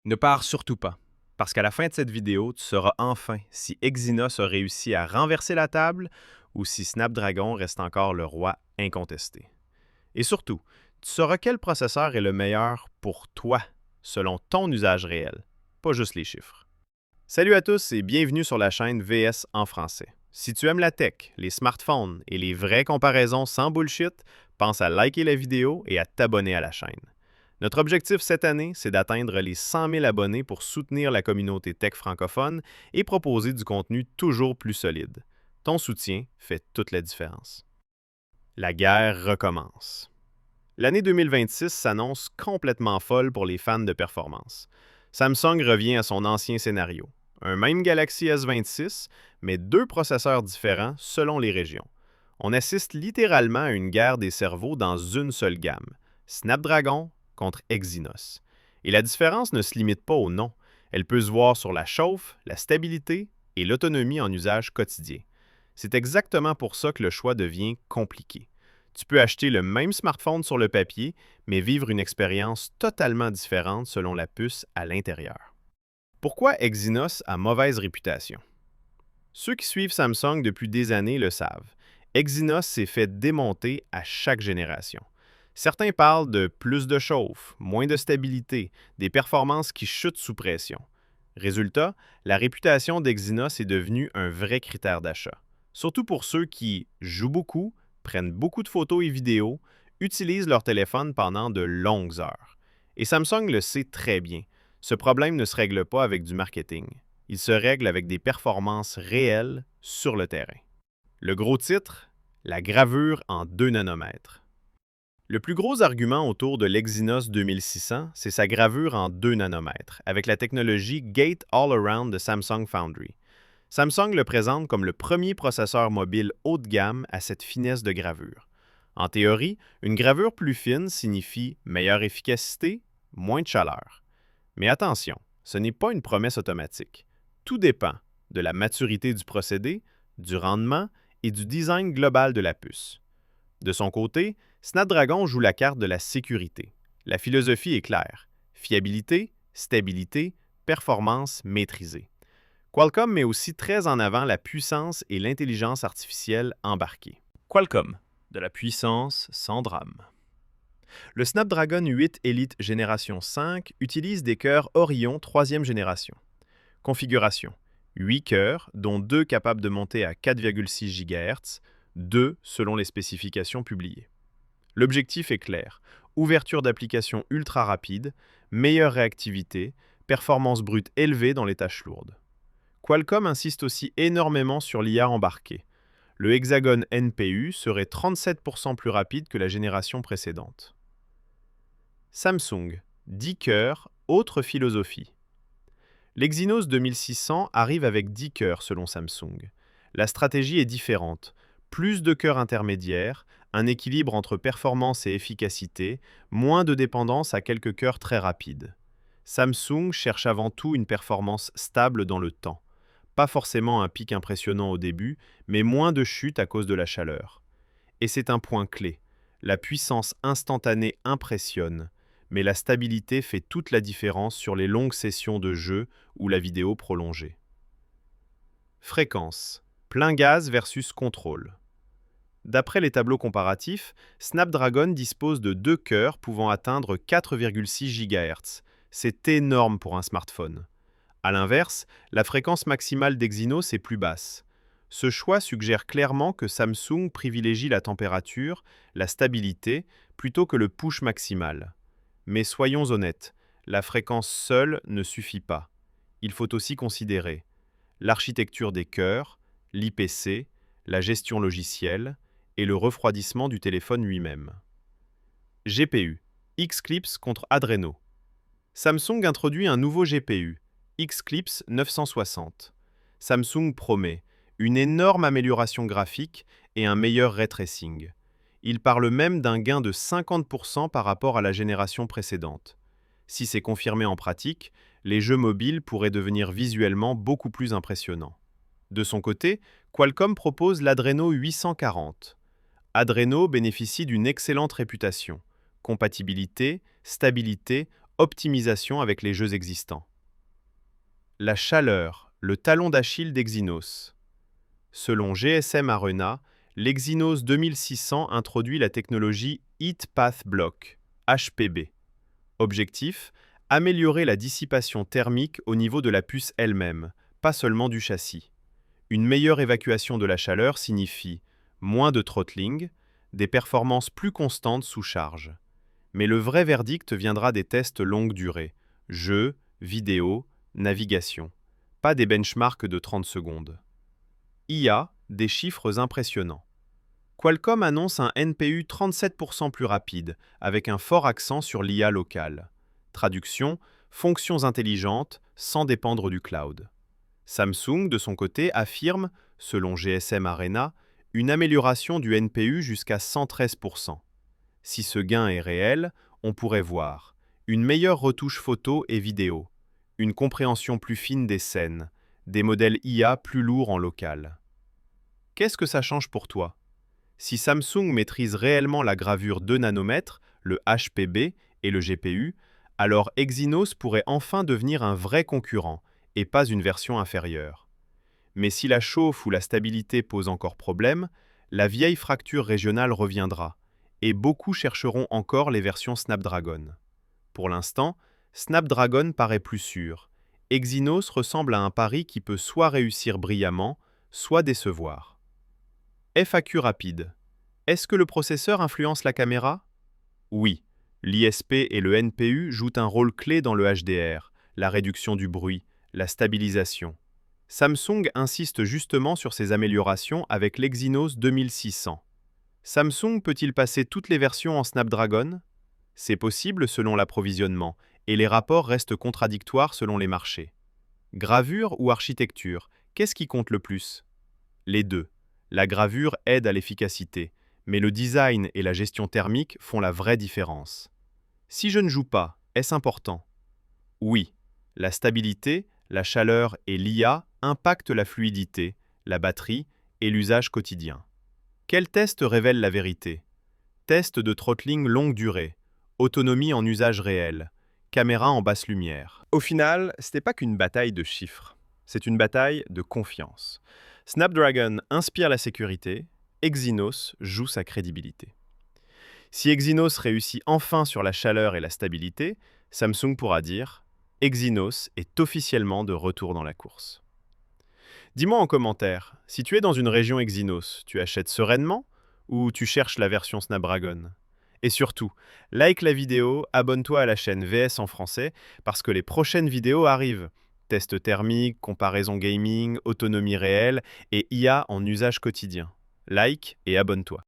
Ne pars surtout pas, parce qu'à la fin de cette vidéo, tu sauras enfin si Exynos a réussi à renverser la table ou si Snapdragon reste encore le roi incontesté. Et surtout, tu sauras quel processeur est le meilleur pour toi, selon ton usage réel, pas juste les chiffres. Salut à tous et bienvenue sur la chaîne VS en français. Si tu aimes la tech, les smartphones et les vraies comparaisons sans bullshit, pense à liker la vidéo et à t'abonner à la chaîne. Notre objectif cette année, c'est d'atteindre les 100 000 abonnés pour soutenir la communauté tech francophone et proposer du contenu toujours plus solide. Ton soutien fait toute la différence. La guerre recommence. L'année 2026 s'annonce complètement folle pour les fans de performance. Samsung revient à son ancien scénario. Un même Galaxy S26, mais deux processeurs différents selon les régions. On assiste littéralement à une guerre des cerveaux dans une seule gamme. Snapdragon contre Exynos. Et la différence ne se limite pas au nom. Elle peut se voir sur la chauffe, la stabilité et l'autonomie en usage quotidien. C'est exactement pour ça que le choix devient compliqué. Tu peux acheter le même smartphone sur le papier, mais vivre une expérience totalement différente selon la puce à l'intérieur. Pourquoi Exynos a mauvaise réputation? Ceux qui suivent Samsung depuis des années le savent. Exynos s'est fait démonter à chaque génération. Certains parlent de plus de chauffe, moins de stabilité, des performances qui chutent sous pression. Résultat, la réputation d'Exynos est devenue un vrai critère d'achat. Surtout pour ceux qui jouent beaucoup, prennent beaucoup de photos et vidéos, utilisent leur téléphone pendant de longues heures. Et Samsung le sait très bien. Ce problème ne se règle pas avec du marketing. Il se règle avec des performances réelles sur le terrain. Le gros titre, la gravure en 2 nanomètres. Le plus gros argument autour de l'Exynos 2600, c'est sa gravure en 2 nanomètres, avec la technologie Gate All-Around de Samsung Foundry. Samsung le présente comme le premier processeur mobile haut de gamme à cette finesse de gravure. En théorie, une gravure plus fine signifie meilleure efficacité, moins de chaleur. Mais attention, ce n'est pas une promesse automatique. Tout dépend de la maturité du procédé, du rendement et du design global de la puce. De son côté, Snapdragon joue la carte de la sécurité. La philosophie est claire. Fiabilité, stabilité, performance maîtrisée. Qualcomm met aussi très en avant la puissance et l'intelligence artificielle embarquée. Qualcomm, de la puissance sans drame. Le Snapdragon 8 Elite Génération 5 utilise des cœurs Orion 3e génération. Configuration: 8 cœurs, dont 2 capables de monter à 4,6 GHz, 2 selon les spécifications publiées. L'objectif est clair: ouverture d'applications ultra rapide, meilleure réactivité, performance brute élevée dans les tâches lourdes. Qualcomm insiste aussi énormément sur l'IA embarquée. Le Hexagon NPU serait 37% plus rapide que la génération précédente. Samsung, 10 cœurs, autre philosophie. L'Exynos 2600 arrive avec 10 cœurs selon Samsung. La stratégie est différente. Plus de cœurs intermédiaires, un équilibre entre performance et efficacité, moins de dépendance à quelques cœurs très rapides. Samsung cherche avant tout une performance stable dans le temps. Pas forcément un pic impressionnant au début, mais moins de chute à cause de la chaleur. Et c'est un point clé. La puissance instantanée impressionne, mais la stabilité fait toute la différence sur les longues sessions de jeu ou la vidéo prolongée. Fréquence: plein gaz versus contrôle. D'après les tableaux comparatifs, Snapdragon dispose de 2 cœurs pouvant atteindre 4,6 GHz. C'est énorme pour un smartphone. A l'inverse, la fréquence maximale d'Exynos est plus basse. Ce choix suggère clairement que Samsung privilégie la température, la stabilité, plutôt que le push maximal. Mais soyons honnêtes, la fréquence seule ne suffit pas. Il faut aussi considérer l'architecture des cœurs, l'IPC, la gestion logicielle et le refroidissement du téléphone lui-même. GPU, Xclipse contre Adreno. Samsung introduit un nouveau GPU, Xclipse 960. Samsung promet une énorme amélioration graphique et un meilleur ray tracing. Il parle même d'un gain de 50% par rapport à la génération précédente. Si c'est confirmé en pratique, les jeux mobiles pourraient devenir visuellement beaucoup plus impressionnants. De son côté, Qualcomm propose l'Adreno 840. Adreno bénéficie d'une excellente réputation. Compatibilité, stabilité, optimisation avec les jeux existants. La chaleur, le talon d'Achille d'Exynos. Selon GSM Arena, l'Exynos 2600 introduit la technologie Heat Path Block, HPB. Objectif, améliorer la dissipation thermique au niveau de la puce elle-même, pas seulement du châssis. Une meilleure évacuation de la chaleur signifie moins de throttling, des performances plus constantes sous charge. Mais le vrai verdict viendra des tests longue durée, jeux, vidéos, navigation, pas des benchmarks de 30 secondes. IA, des chiffres impressionnants. Qualcomm annonce un NPU 37% plus rapide, avec un fort accent sur l'IA locale. Traduction, fonctions intelligentes sans dépendre du cloud. Samsung, de son côté, affirme, selon GSM Arena, une amélioration du NPU jusqu'à 113%. Si ce gain est réel, on pourrait voir une meilleure retouche photo et vidéo, une compréhension plus fine des scènes, des modèles IA plus lourds en local. Qu'est-ce que ça change pour toi? Si Samsung maîtrise réellement la gravure 2 nanomètres, le HPB et le GPU, alors Exynos pourrait enfin devenir un vrai concurrent et pas une version inférieure. Mais si la chauffe ou la stabilité pose encore problème, la vieille fracture régionale reviendra, et beaucoup chercheront encore les versions Snapdragon. Pour l'instant, Snapdragon paraît plus sûr. Exynos ressemble à un pari qui peut soit réussir brillamment, soit décevoir. FAQ rapide. Est-ce que le processeur influence la caméra? Oui. L'ISP et le NPU jouent un rôle clé dans le HDR, la réduction du bruit, la stabilisation. Samsung insiste justement sur ces améliorations avec l'Exynos 2600. Samsung peut-il passer toutes les versions en Snapdragon? C'est possible selon l'approvisionnement, et les rapports restent contradictoires selon les marchés. Gravure ou architecture, qu'est-ce qui compte le plus? Les deux. La gravure aide à l'efficacité, mais le design et la gestion thermique font la vraie différence. Si je ne joue pas, est-ce important? Oui. La stabilité, la chaleur et l'IA impactent la fluidité, la batterie et l'usage quotidien. Quel test révèle la vérité? Test de throttling longue durée, autonomie en usage réel, caméra en basse lumière. Au final, ce n'est pas qu'une bataille de chiffres, c'est une bataille de confiance. Snapdragon inspire la sécurité, Exynos joue sa crédibilité. Si Exynos réussit enfin sur la chaleur et la stabilité, Samsung pourra dire « Exynos est officiellement de retour dans la course ». Dis-moi en commentaire, si tu es dans une région Exynos, tu achètes sereinement ou tu cherches la version Snapdragon? Et surtout, like la vidéo, abonne-toi à la chaîne VS en français parce que les prochaines vidéos arrivent. Tests thermiques, comparaison gaming, autonomie réelle et IA en usage quotidien. Like et abonne-toi.